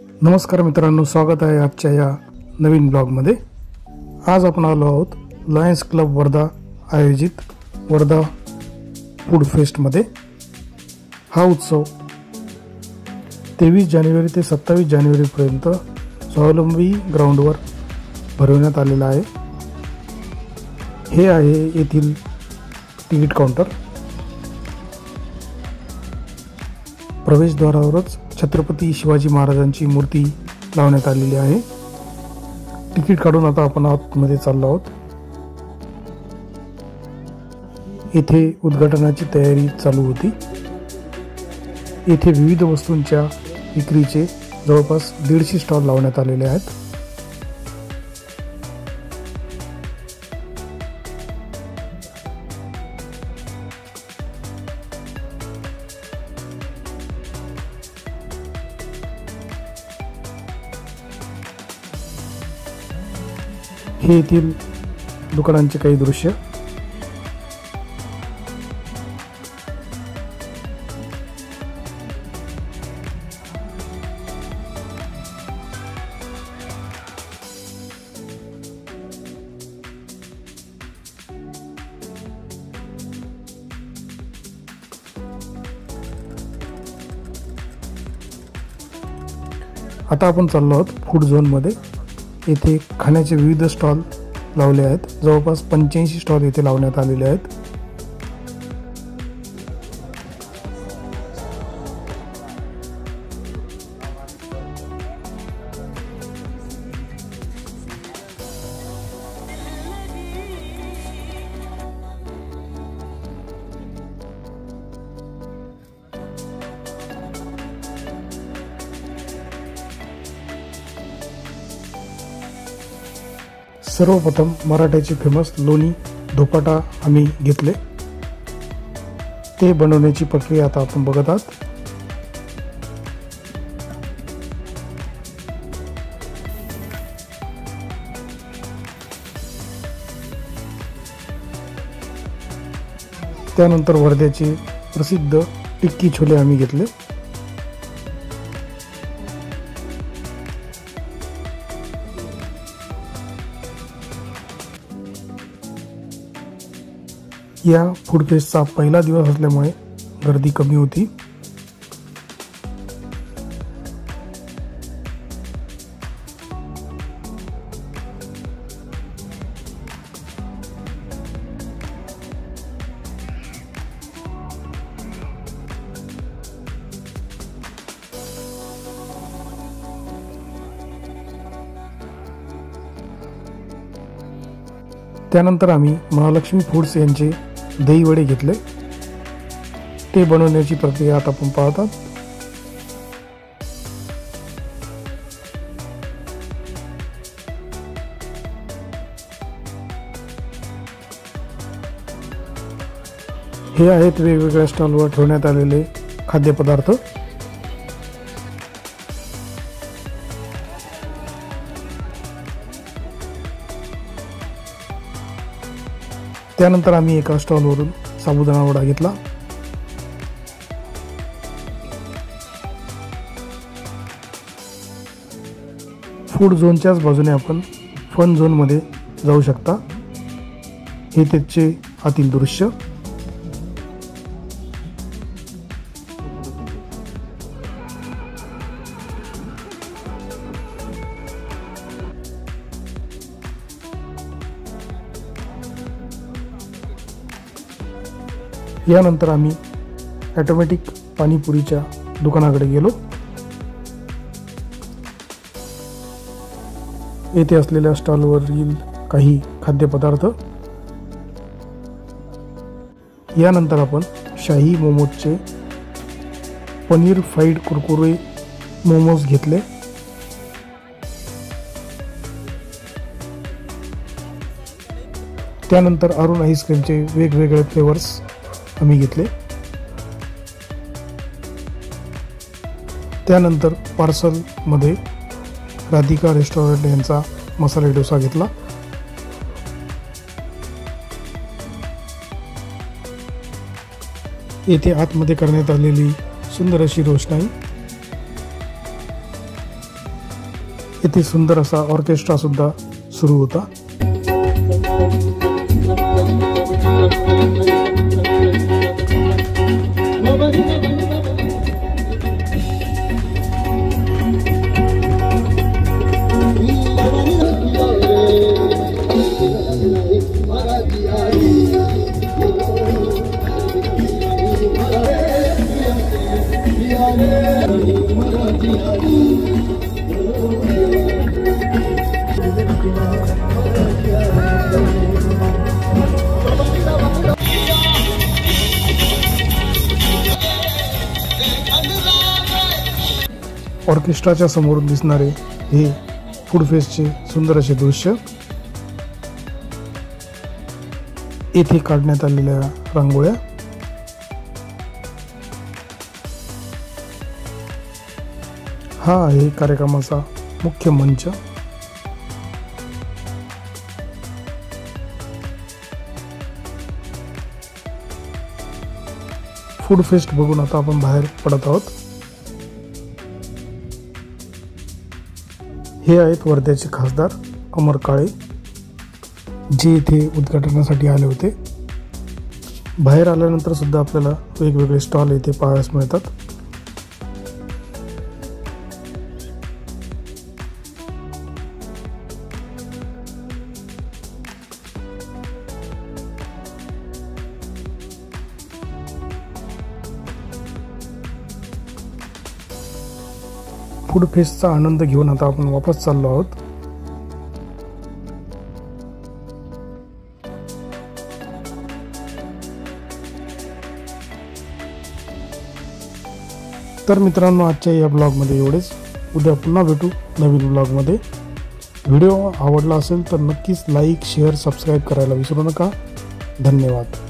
नमस्कार मित्रांनो, स्वागत आहे आजच्या या नवीन ब्लॉगमध्ये। आज आपण आलो आहोत लायन्स क्लब वर्धा आयोजित वर्धा फूड फेस्टमध्ये। हा उत्सव 23 जानेवारी ते 27 जानेवारीपर्यंत स्वावलंबी ग्राउंडवर भरवण्यात आलेला आहे। हे आहे येथील तिकीट काउंटर। प्रवेशद्वारावरच छत्रपती शिवाजी महाराजांची मूर्ती लावण्यात आलेली आहे। तिकीट काढून आता आपण आतमध्ये चाललो आहोत। येथे उद्घाटनाची तयारी चालू होती। येथे विविध वस्तूंच्या विक्रीचे जवळपास 150 स्टॉल लावण्यात आलेले आहेत। हे येथील दुकानांचे काही दृश्य। आता आपण चाललो आहोत फूड झोन मध्ये। येथे खाण्याचे विविध स्टॉल लावले आहेत। जवळपास 85 स्टॉल येथे लावण्यात आलेले आहेत। सर्वप्रथम मराठ्याचे फेमस लोणी धोपाटा आम्ही घेतले। ते बनवण्याची प्रक्रिया आता आपण बघत आहात। त्यानंतर वर्ध्याचे प्रसिद्ध टिक्की छोले आम्ही घेतले। या फूड फेस्टचा पहिला दिवस असल्यामुळे गर्दी कमी होती। त्यानंतर आम्ही महालक्ष्मी फूड्स यांचे दही वडे घेतले। ते बनवण्याची प्रक्रिया आता आपण पाहत आहोत। हे आहेत वेगवेगळ्या स्टॉलवर ठेवण्यात आलेले खाद्यपदार्थ। त्यानंतर आम्ही एका स्टॉलवरून साबुदाणा वडा घेतला। फूड झोनच्याच बाजूने आपण फन झोन मध्ये जाऊ शकता। हे त्याचे आतील दृश्य। यानंतर आम्ही ऑटोमॅटिक पाणीपुरीच्या दुकानाकडे गेलो। येथे असलेल्या स्टॉलवरील काही खाद्यपदार्थ। यानंतर आपण शाही मोमोजचे पनीर फ्राईड कुरकुरे मोमोज घेतले। त्यानंतर अरुण आईस्क्रीमचे वेगवेगळे फ्लेवर्स आम्ही घेतले। त्यानंतर पार्सल मध्ये राधिका रेस्टॉरंट यांचा मसाला डोसा घेतला। येथे आतमध्ये करण्यात आलेली सुंदर अशी रोषणाई। येथे सुंदर असा ऑर्केस्ट्रा सुद्धा सुरू होता। ऑर्केस्ट्राच्या समोरून दिसणारे हे फूड फेस्टचे सुंदर असे दृश्य। येथे काढण्यात आलेल्या रांगोळ्या, हा आहे कार्यक्रमाचा मुख्य मंच। फूड फेस्ट बघून आता आपण बाहेर पडत आहोत। हे आहेत वर्ध्याचे खासदार अमर काळे, जे इथे उद्घाटनासाठी आले होते। बाहेर आल्यानंतर सुद्धा आपल्याला वेगवेगळे स्टॉल इथे पाहायला मिळतात। फूड फेस्टचा आनंद घेऊन आता आपण वापस चाललो आहोत। तर मित्रांनो, आजच्या या ब्लॉगमध्ये एवढेच। उद्या पुन्हा भेटू नवीन ब्लॉगमध्ये। व्हिडिओ आवडला असेल तर नक्कीच लाईक, शेअर, सबस्क्राईब करायला विसरू नका। धन्यवाद।